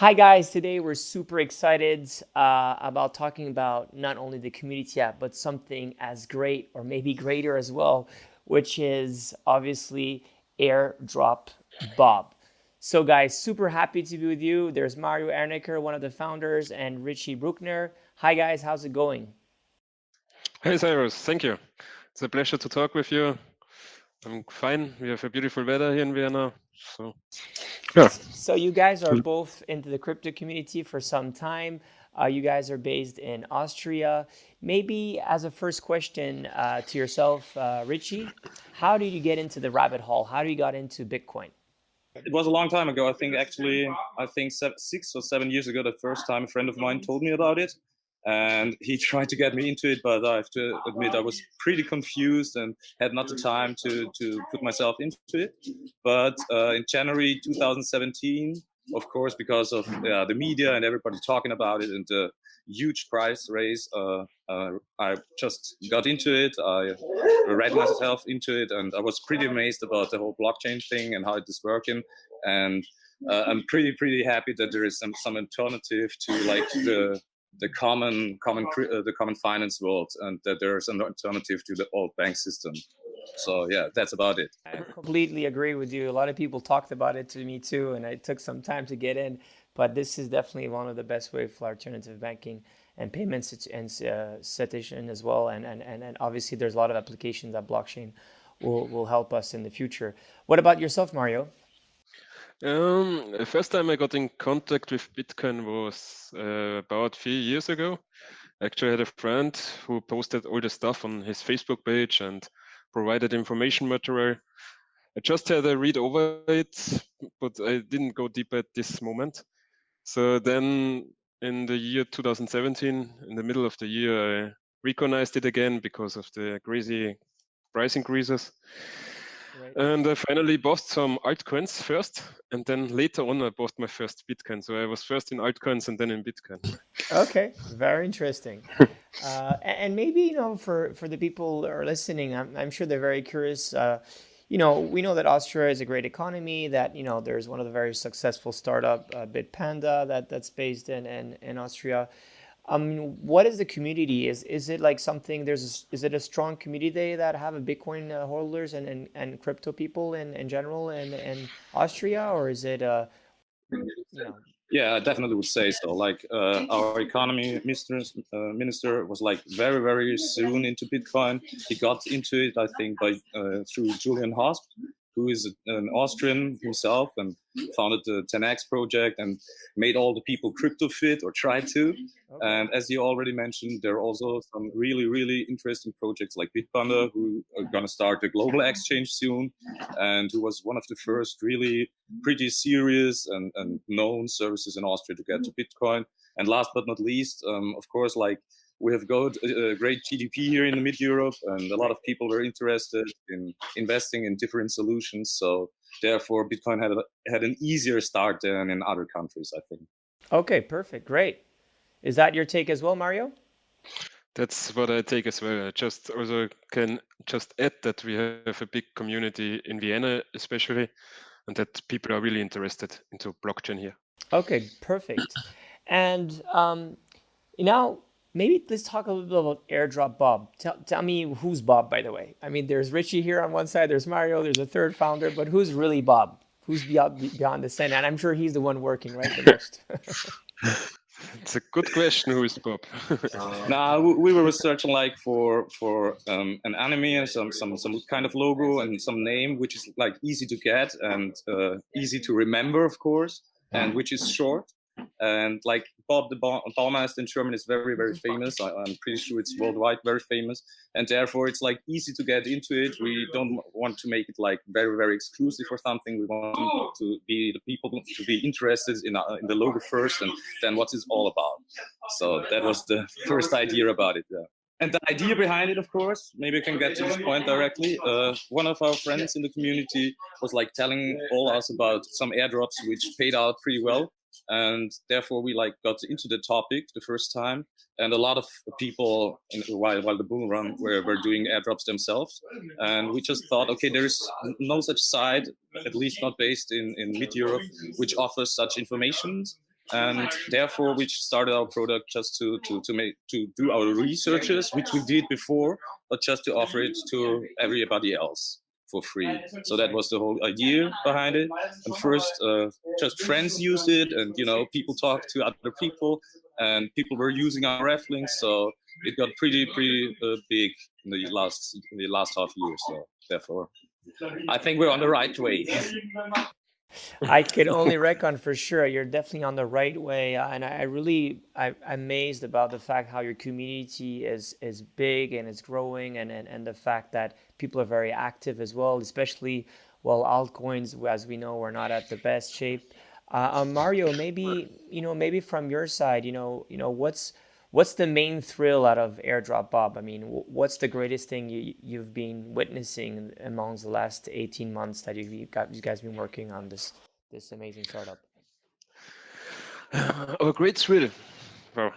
Hi guys, today we're super excited about talking about not only the community app, but something as great or maybe greater as well, which is obviously Airdrop Bob. So guys, super happy to be with you. There's Mario Ernecker, one of the founders, and Richie Bruckner. Hi guys, how's it going? Hey Cyrus, thank you. It's a pleasure to talk with you. I'm fine. We have a beautiful weather here in Vienna. So, yeah. So you guys are both into the crypto community for some time. You guys are based in Austria. Maybe as a first question to yourself, Richie, how did you get into the rabbit hole? How did you got into Bitcoin? It was a long time ago. I think 6 or 7 years ago, the first time a friend of mine told me about it. And he tried to get me into it, but I have to admit I was pretty confused and had not the time to put myself into it. But in January 2017, of course, because of the media and everybody talking about it and the huge price raise, I just got into it. I read myself into it, and I was pretty amazed about the whole blockchain thing and how it is working. And I'm pretty happy that there is some alternative to like the common finance world, and that there's an alternative to the old bank system. So yeah, that's about it. I completely agree with you. A lot of people talked about it to me too, and it took some time to get in. But this is definitely one of the best way for alternative banking and payments and cetacean as well. And obviously, there's a lot of applications that blockchain will help us in the future. What about yourself, Mario? The first time I got in contact with Bitcoin was about 3 years ago. I actually had a friend who posted all the stuff on his Facebook page and provided information material. I just had a read over it, but I didn't go deep at this moment. So then in the year 2017, in the middle of the year, I recognized it again because of the crazy price increases. Right. And I finally bought some altcoins first, and then later on I bought my first Bitcoin. So I was first in altcoins and then in Bitcoin. Okay, very interesting. And maybe, for the people that are listening, I'm sure they're very curious. We know that Austria is a great economy, that, there's one of the very successful startup, Bitpanda, that's based in Austria. What is the community? Is it like something, is it a strong community that have a Bitcoin holders and crypto people in general in Austria, or is it, you know, Yeah, I definitely would say so. Like our economy minister was like very soon into Bitcoin. He got into it, I think, by through Julian Hosp, who is an Austrian himself and founded the 10x project and made all the people crypto fit, or tried to. okay. And as you already mentioned, there are also some really interesting projects like Bitpanda, who are going to start a global exchange soon, and who was one of the first really pretty serious and known services in Austria to get to Bitcoin. And last but not least, of course, like we have got a great GDP here in the mid-Europe, and a lot of people were interested in investing in different solutions. So therefore, Bitcoin had an easier start than in other countries, I think. Okay, perfect, great. Is that your take as well, Mario? That's what I take as well. I just also can just add that we have a big community in Vienna, especially, and that people are really interested into blockchain here. Okay, perfect. And now maybe let's talk a little bit about Airdrop Bob. Tell me who's Bob, by the way. I mean, there's Richie here on one side, there's Mario, there's a third founder, but who's really Bob? Who's beyond the scene? And I'm sure he's the one working, right, the most. It's a good question. Who is Bob? Now we were researching like for an anime and some kind of logo and some name which is like easy to get and easy to remember, of course, and which is short. And like Bob the Baumeister in German is very famous. I'm pretty sure it's worldwide very famous, and therefore it's like easy to get into it. We don't want to make it like very exclusive or something. We want to be the people to be interested in the logo first, and then what it's all about. So that was the first idea about it. Yeah. And the idea behind it, of course, maybe I can get to this point directly. One of our friends in the community was like telling all us about some airdrops which paid out pretty well, and therefore we like got into the topic the first time. And a lot of people, while the bull run, were doing airdrops themselves, and we just thought, okay, there is no such site, at least not based in mid Europe, which offers such information. and therefore we started our product just to do our researches, which we did before, but just to offer it to everybody else for free. So that was the whole idea behind it. And first, just friends used it, and people talked to other people, and people were using our ref links. So it got pretty big in the last half year. So therefore, I think we're on the right way. I can only reckon for sure you're definitely on the right way, and I'm amazed about the fact how your community is big and is growing, and the fact that people are very active as well, especially while altcoins, as we know, are not at the best shape. Mario, maybe from your side, what's the main thrill out of Airdrop Bob? I mean, what's the greatest thing you've been witnessing amongst the last 18 months that you guys been working on this amazing startup? A great thrill. Wow,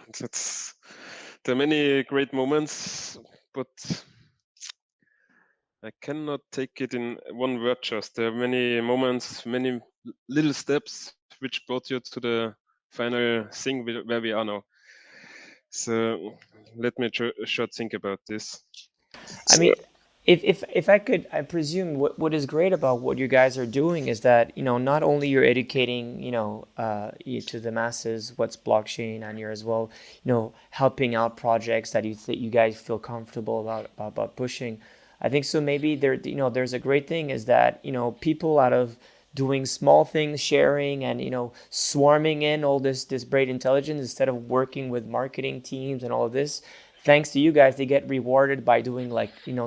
there are many great moments, but I cannot take it in one word just. There are many moments, many little steps which brought you to the final thing where we are now. So let me short think about this. I mean, if I could, I presume what is great about what you guys are doing is that, not only you're educating, to the masses what's blockchain, and you're as well, helping out projects that you guys feel comfortable about pushing. I think so. Maybe there's a great thing is that, people out of doing small things, sharing, and swarming in all this great intelligence instead of working with marketing teams and all of this. Thanks to you guys, they get rewarded by doing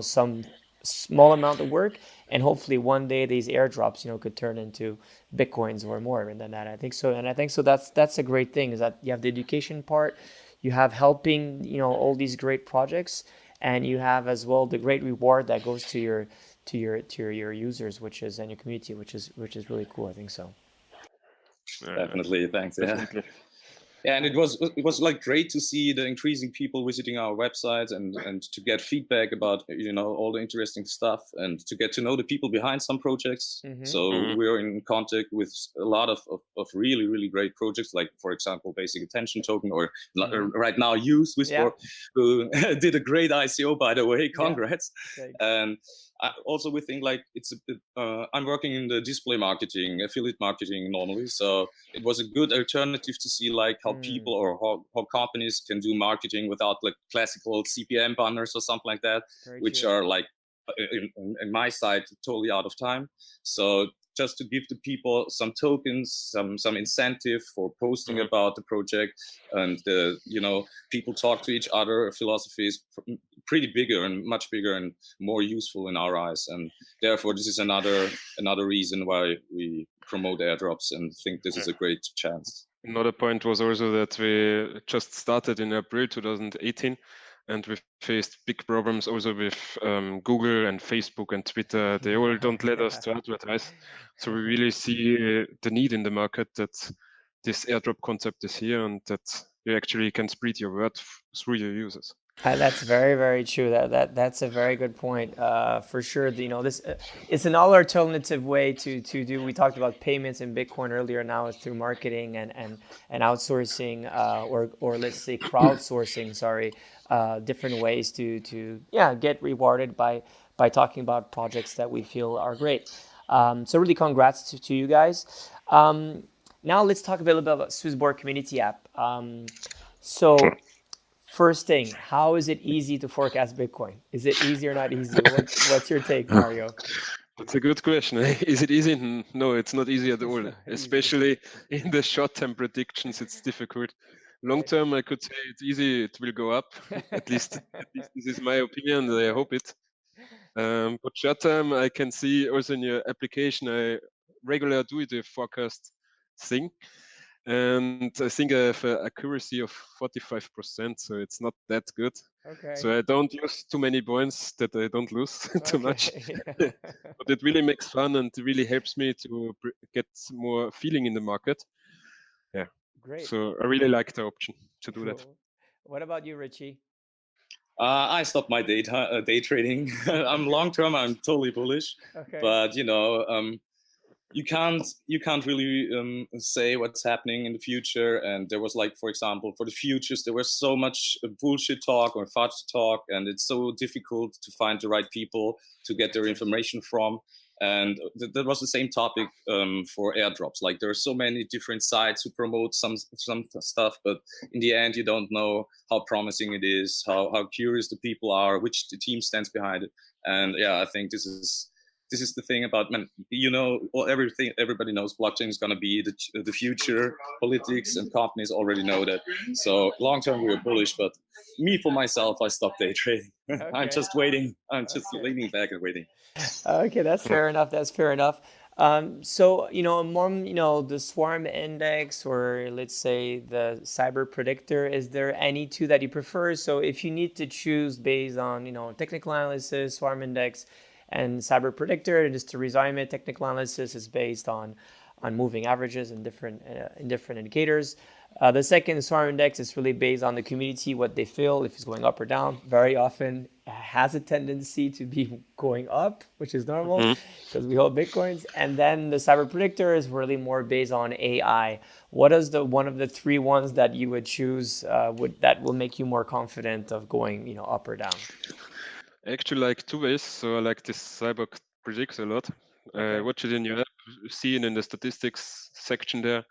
some small amount of work, and hopefully one day these airdrops could turn into bitcoins or more than that. I think so, and I think so. That's a great thing is that you have the education part, you have helping all these great projects, and you have as well the great reward that goes to your users, and your community, which is really cool. I think so. Definitely, thanks. Definitely. Yeah, and it was like great to see the increasing people visiting our website and to get feedback about all the interesting stuff, and to get to know the people behind some projects. So we're in contact with a lot of really great projects, like for example Basic Attention Token, or right now SwissBorg, who did a great ICO, by the way. Congrats. And also we think like I'm working in the display marketing, affiliate marketing normally, so it was a good alternative to see like how people or how companies can do marketing without like classical CPM banners or something like that, which are like in my side totally out of time. So just to give the people some tokens, some incentive for posting about the project, and people talk to each other. Philosophy is pretty much bigger and more useful in our eyes, and therefore this is another reason why we promote airdrops and think this is a great chance. Another point was also that we just started in April 2018, and we faced big problems also with Google and Facebook and Twitter. They all don't let us to advertise. So we really see the need in the market that this airdrop concept is here, and that you actually can spread your word through your users. That's very, very true. That's a very good point. For sure, this it's an all alternative way to do. We talked about payments in Bitcoin earlier. Now it's through marketing and outsourcing, or let's say crowdsourcing. Sorry, different ways to get rewarded by talking about projects that we feel are great. So really, congrats to you guys. Now let's talk a little bit about SwissBorg community app. So. First thing, how is it easy to forecast Bitcoin? Is it easy or not easy? What's your take, Mario? That's a good question. Is it easy? No, it's not easy at all. Especially in the short-term predictions, it's difficult. Long-term, I could say it's easy. It will go up. At least this is my opinion. I hope it. But short-term, I can see also in your application, I regularly do the forecast thing. And I think I have an accuracy of 45%, so it's not that good. Okay. So I don't use too many points that I don't lose too much. But it really makes fun and really helps me to get more feeling in the market. Yeah. Great. So I really like the option to do that. What about you, Richie? I stopped my day trading. I'm long term. I'm totally bullish. Okay. But you can't really say what's happening in the future. And there was, like, for example, for the futures, there was so much bullshit talk or fudge talk, and it's so difficult to find the right people to get their information from. And that was the same topic for airdrops. Like, there are so many different sites who promote some stuff, but in the end, you don't know how promising it is, how curious the people are, which the team stands behind it. And yeah, I think this is the thing about, man, well, everybody knows blockchain is going to be the future. Politics and companies already know that. So long term, we're bullish, but me, for myself, I stopped day trading. Okay. I'm just waiting. I'm just leaning back and waiting. Okay, that's fair enough. That's fair enough. So, among, the Swarm Index, or let's say the Cyber Predictor, is there any two that you prefer? So if you need to choose based on, technical analysis, Swarm Index, and Cyber Predictor, just to resume it, technical analysis is based on moving averages and different indicators. The second, Swarm Index, is really based on the community, what they feel, if it's going up or down. Very often has a tendency to be going up, which is normal because we hold Bitcoins. And then the Cyber Predictor is really more based on AI. What is one of the three ones that you would choose that will make you more confident of going, up or down? Actually, like two ways. So I like this Cyber Predicts a lot. Okay. Watch it in your app, seen in the statistics section there.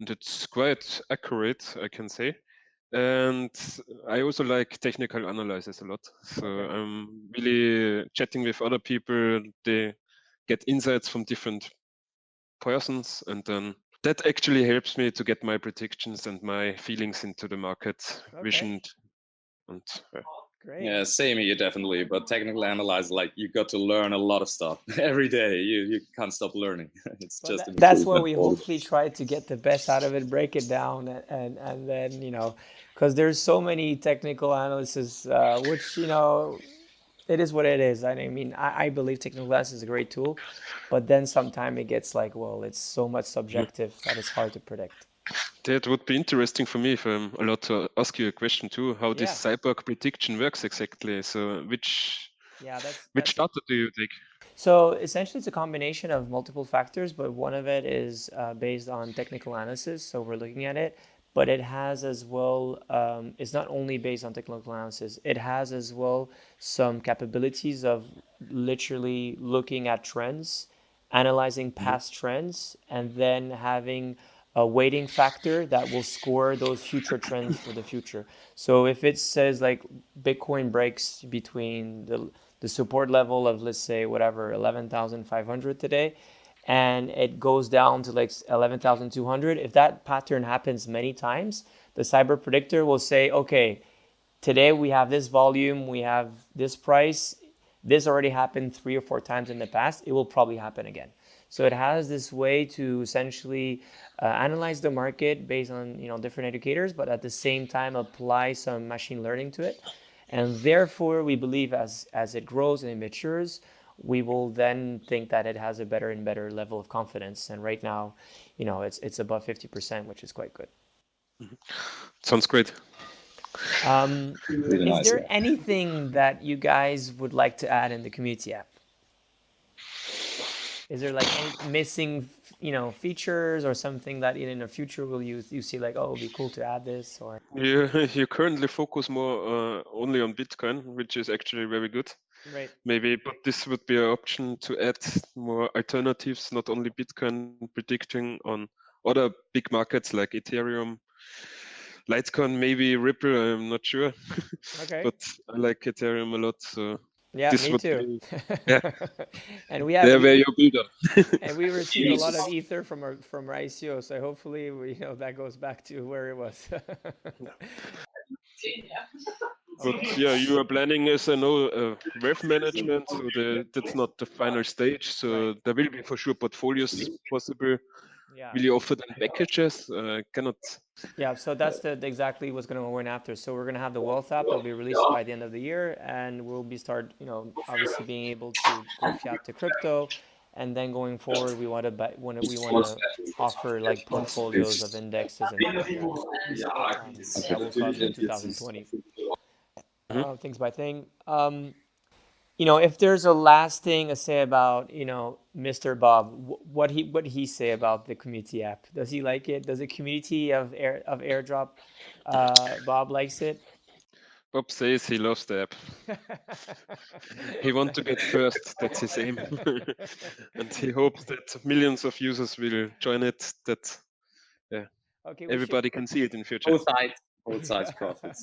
And it's quite accurate, I can say. And I also like technical analysis a lot. So Okay. I'm really chatting with other people. They get insights from different persons, and then that actually helps me to get my predictions and my feelings into the market vision. And Great. Yeah, same here, definitely. But technical analyze, like, you got to learn a lot of stuff every day. You can't stop learning. It's Well, just that's what we hopefully try to get the best out of it, break it down, and then, because there's so many technical analysis, which, it is what it is. I mean, I believe technical analysis is a great tool, but then sometimes it gets like, well, it's so much subjective that it's hard to predict. that would be interesting for me if I'm allowed to ask you a question too, how this cyber prediction works exactly. So which data do you take? So essentially, it's a combination of multiple factors, but one of it is based on technical analysis. So we're looking at it, but it has as well, it's not only based on technical analysis, it has as well some capabilities of literally looking at trends, analyzing past trends, and then having a weighting factor that will score those future trends for the future. So if it says like Bitcoin breaks between the support level of, let's say, whatever, 11,500 today, and it goes down to like 11,200, if that pattern happens many times, the Cyber Predictor will say, okay, today we have this volume, we have this price, this already happened 3 or 4 times in the past, it will probably happen again. So it has this way to essentially analyze the market based on different indicators, but at the same time apply some machine learning to it. And therefore, we believe as it grows and it matures, we will then think that it has a better and better level of confidence. And right now, it's above 50%, which is quite good. Sounds great. Is there anything that you guys would like to add in the community app? Is there like any missing, features or something that in the future will you see like, oh, it'd be cool to add this? Or you currently focus more only on Bitcoin, which is actually very good. Right. Maybe, but this would be an option to add more alternatives, not only Bitcoin, predicting on other big markets like Ethereum, Litecoin, maybe Ripple. I'm not sure. Okay. But I like Ethereum a lot, so yeah, this me would too. be, And we have there where you build up. and we received a lot of ether from our ICO, so hopefully that goes back to where it was. But yeah, you are planning, as I know, wealth management, so that's not the final stage. So there will be for sure portfolios possible. Yeah. Will you offer them packages? Cannot. Yeah, so that's exactly what's going to win after. So we're going to have the Wealth app. It'll be released by the end of the year, and we'll be obviously being able to go fiat to crypto, and then going forward, we want to offer like portfolios of indexes and that will come in 2020. Things by thing. You know, if there's a last thing to say about, you know, Mr. Bob, what he say about the community app? Does he like it? Does the community of Airdrop Bob likes it? Bob says he loves the app. He wants to get first. That's his aim, and he hopes that millions of users will join it. That Okay, everybody can see it in future. Both sides profits.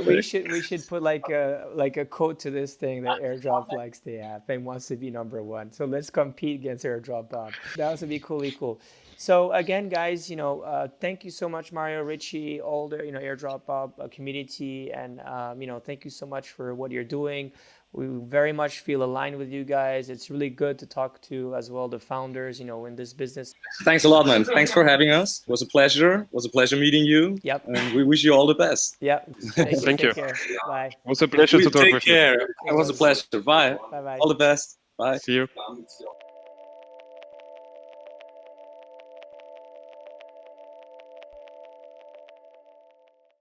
we should put like a quote to this thing that Airdrop likes the app and wants to be number one. So let's compete against Airdrop Bob. That would be really cool. So again, guys, you know, thank you so much, Mario, Richie, all the Airdrop Bob community, and you know, thank you so much for what you're doing. We very much feel aligned with you guys. It's really good to talk to as well the founders, you know, in this business. Thanks a lot, man. Thanks for having us. It was a pleasure. It was a pleasure meeting you. Yep. And we wish you all the best. Yep. Thank you. Take care. Bye. It was a pleasure to talk Take with you. care. It was a pleasure. Bye. Bye. All the best. Bye. See you.